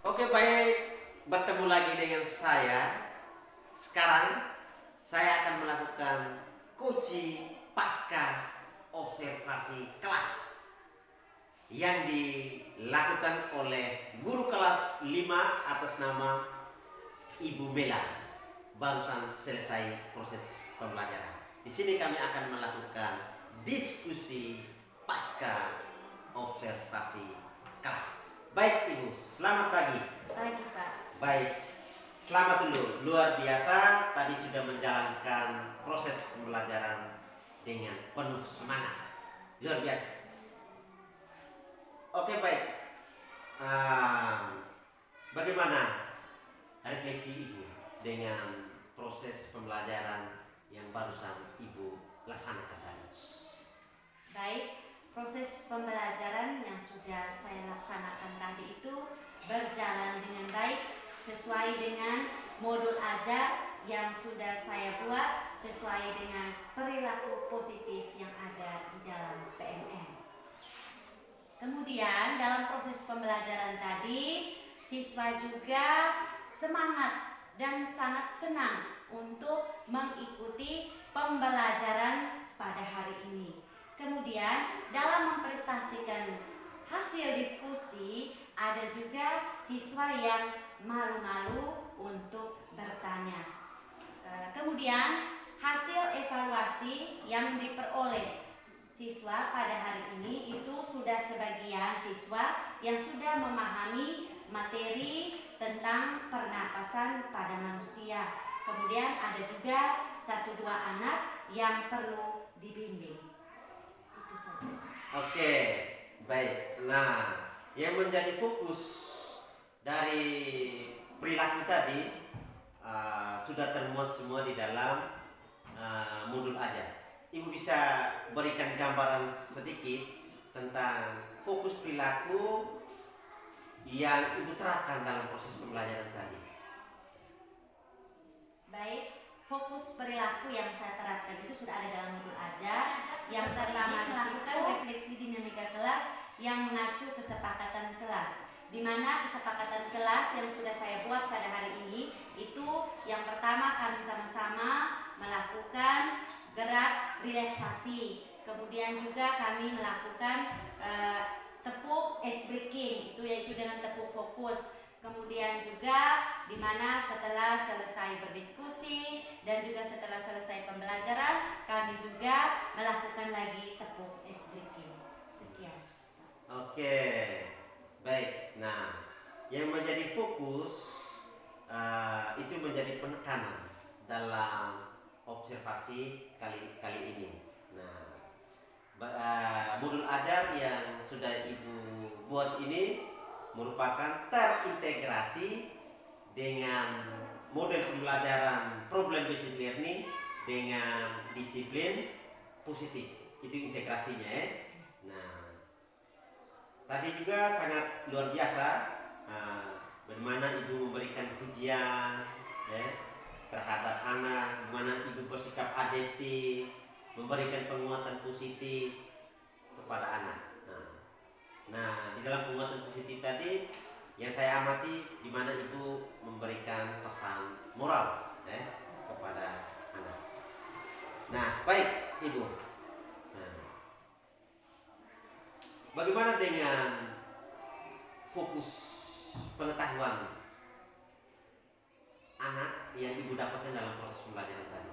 Oke, baik, bertemu lagi dengan saya. Sekarang saya akan melakukan kunci pasca observasi kelas yang dilakukan oleh guru kelas 5 atas nama Ibu Bella. Barusan selesai proses pembelajaran. Di sini kami akan melakukan diskusi pasca observasi kelas. Baik Ibu, selamat pagi. Pagi, Pak. Baik, selamat dulu. Luar biasa, tadi sudah menjalankan proses pembelajaran dengan penuh semangat. Luar biasa. Oke, baik. Bagaimana refleksi Ibu dengan proses pembelajaran yang barusan Ibu laksanakan tadi? Baik, proses pembelajaran yang sudah saya laksanakan tadi itu berjalan dengan baik sesuai dengan modul ajar yang sudah saya buat sesuai dengan perilaku positif yang ada di dalam PMN. Kemudian dalam proses pembelajaran tadi, siswa juga semangat dan sangat senang untuk mengikuti pembelajaran pada hari ini. Kemudian dalam memprestasikan hasil diskusi, ada juga siswa yang malu-malu untuk bertanya. Kemudian hasil evaluasi yang diperoleh siswa pada hari ini itu sudah sebagian siswa yang sudah memahami materi tentang pernapasan pada manusia. Kemudian ada juga 1-2 anak yang perlu dibimbing. Itu saja. Oke, baik. Nah, yang menjadi fokus dari perilaku tadi sudah termuat semua di dalam modul ajar. Ibu bisa berikan gambaran sedikit tentang fokus perilaku yang Ibu terapkan dalam proses pembelajaran tadi. Baik, fokus perilaku yang saya terapkan itu sudah ada dalam modul ajar. Yang pertama melakukan refleksi dinamika kelas yang mengacu kesepakatan kelas, di mana kesepakatan kelas yang sudah saya buat pada hari ini itu yang pertama kami sama-sama melakukan gerak relaksasi. Kemudian juga kami melakukan tepuk ice breaking, itu yaitu dengan tepuk fokus. Kemudian juga di mana setelah selesai berdiskusi dan juga setelah selesai pembelajaran, kami juga melakukan lagi tepuk ice breaking. Sekian. Oke, baik. Nah, yang menjadi fokus itu menjadi penekanan dalam observasi kali ini. Nah, modul ajar yang sudah Ibu buat ini merupakan terintegrasi dengan model pembelajaran problem based learning dengan disiplin positif. Itu integrasinya ya. Nah, tadi juga sangat luar biasa bagaimana Ibu memberikan pujian ya, terhadap anak, bagaimana Ibu bersikap adaptif, memberikan penguatan positif kepada anak. Nah, di dalam penguatan positif tadi yang saya amati di mana Ibu memberikan pesan moral kepada anak. Nah, baik Ibu. Nah, bagaimana dengan fokus pengetahuan anak yang Ibu dapatkan dalam proses pembelajaran tadi?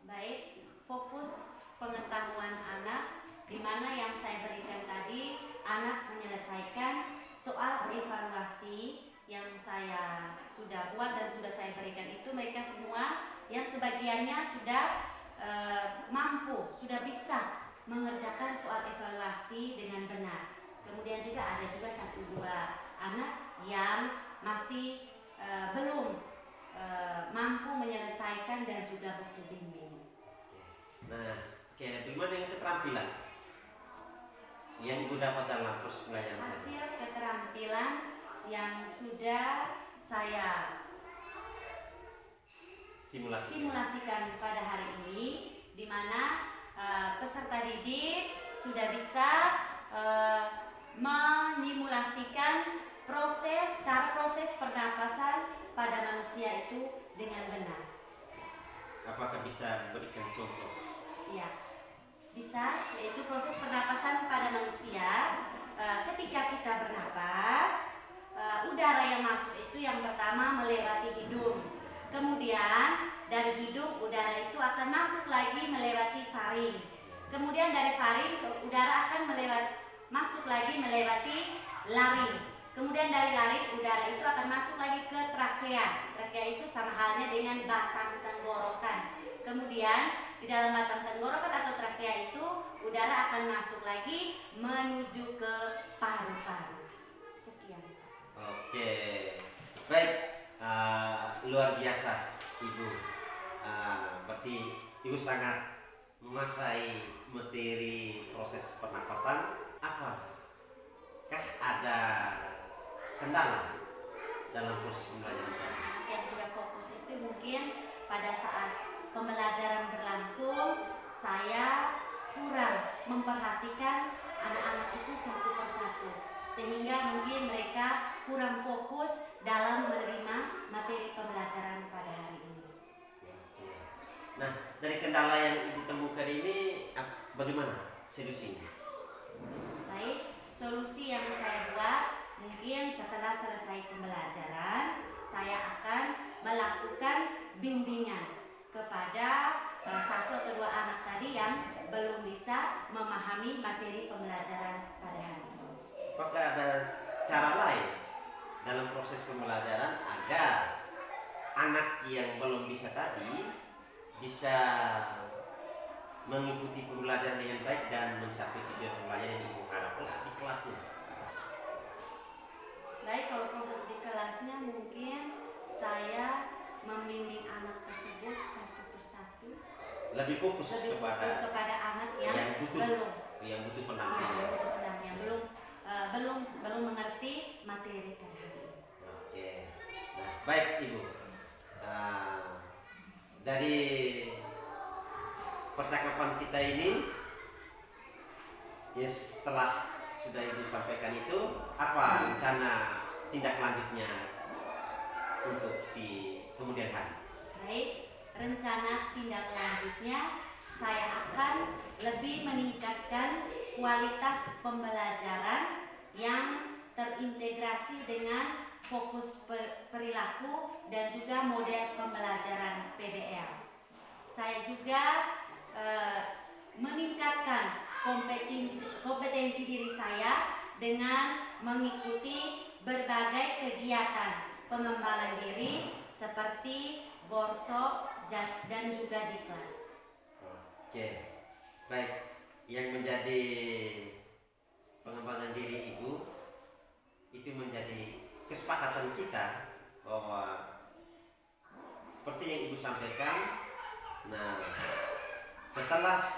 Baik, fokus pengetahuan anak di mana yang saya berikan tadi, anak menyelesaikan soal evaluasi yang saya sudah buat dan sudah saya berikan itu mereka semua yang sebagiannya sudah mampu, sudah bisa mengerjakan soal evaluasi dengan benar. Kemudian juga ada juga 1-2 anak yang masih belum mampu menyelesaikan dan juga butuh bimbing. Nah, bagaimana dengan keterampilan yang Ibu dapat dalam proses pembelajaran tadi? Hasil keterampilan yang sudah saya simulasikan pada hari ini, di mana peserta didik sudah bisa menyimulasikan cara proses pernapasan pada manusia itu dengan benar. Apakah bisa berikan contoh? Ya, bisa, yaitu proses pernapasan pada manusia. Ketika kita bernapas, udara yang masuk itu yang pertama melewati hidung. Kemudian dari hidung udara itu akan masuk lagi melewati faring. Kemudian dari faring udara akan masuk lagi melewati laring. Kemudian dari laring udara itu akan masuk lagi ke trakea. Trakea itu sama halnya dengan batang tenggorokan. Kemudian di dalam batang tenggorokan atau trakea itu udara akan masuk lagi menuju ke paru-paru. Sekian. Oke, baik. Luar biasa Ibu. Berarti Ibu sangat menguasai materi proses pernapasan. Apakah ada kendala dalam proses pembelajaran? Yang tidak fokus itu mungkin pada saat pembelajaran berlangsung saya kurang memperhatikan anak-anak itu satu persatu, sehingga mungkin mereka kurang fokus dalam menerima materi pembelajaran pada hari ini. Nah, dari kendala yang Ibu temukan ini bagaimana solusinya? Baik, solusi yang saya buat mungkin setelah selesai pembelajaran saya akan melakukan bimbingan kepada satu atau dua anak tadi yang belum bisa memahami materi pembelajaran pada hari ini. Apakah ada cara lain dalam proses pembelajaran agar anak yang belum bisa tadi bisa mengikuti pembelajaran dengan baik dan mencapai tujuan pembelajaran yang Ibu harapkan di kelasnya? Baik, kalau proses di kelasnya mungkin saya membimbing anak tersebut satu persatu. Lebih fokus kepada anak yang butuh pendampingan, belum mengerti materi pada hari ini. Oke, nah baik Ibu. Dari percakapan kita ini, ya setelah sudah Ibu sampaikan itu, apa rencana tindak lanjutnya untuk di kemudian hari? Baik, rencana tindak lanjutnya saya akan lebih meningkatkan kualitas pembelajaran yang terintegrasi dengan fokus perilaku dan juga model pembelajaran PBL. Saya juga meningkatkan kompetensi diri saya dengan mengikuti berbagai kegiatan pengembangan diri seperti workshop dan juga diklat. Oke, baik. Yang menjadi pengembangan diri Ibu itu menjadi kesepakatan kita bahwa seperti yang Ibu sampaikan. Nah, setelah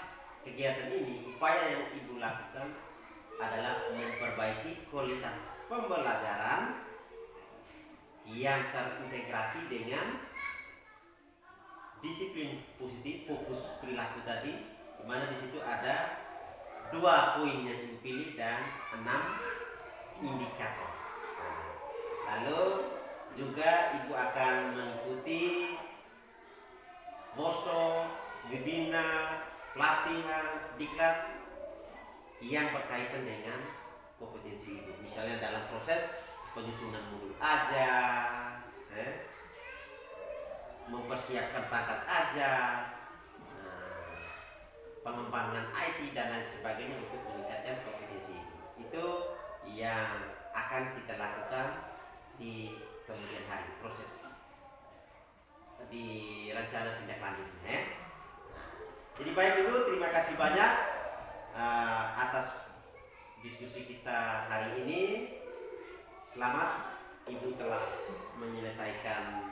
kegiatan ini, upaya yang Ibu lakukan adalah memperbaiki kualitas pembelajaran yang terintegrasi dengan disiplin positif, fokus perilaku tadi, di mana di situ ada 2 poin yang dipilih dan 6 indikator. Lalu juga Ibu akan mengikuti boso, webinar, pelatihan, diklat yang berkaitan dengan kompetensi Ibu. Misalnya dalam proses penyusunan modul ajar, mempersiapkan perangkat ajar, pengembangan IT dan lain sebagainya untuk meningkatkan kompetensi itu yang akan kita lakukan di kemudian hari, proses di rencana tindak lanjutnya. Jadi baik Ibu, terima kasih banyak atas diskusi kita hari ini. Selamat Ibu telah menyelesaikan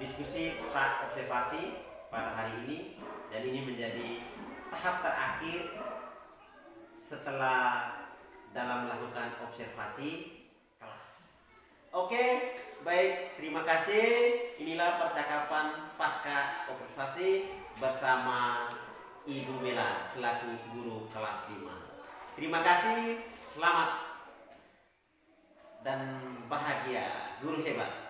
diskusi observasi pada hari ini, dan ini menjadi tahap terakhir setelah dalam melakukan observasi kelas. Oke, baik, terima kasih. Inilah percakapan pasca observasi bersama Ibu Mela selaku guru kelas 5. Terima kasih, selamat dan bahagia. Guru hebat.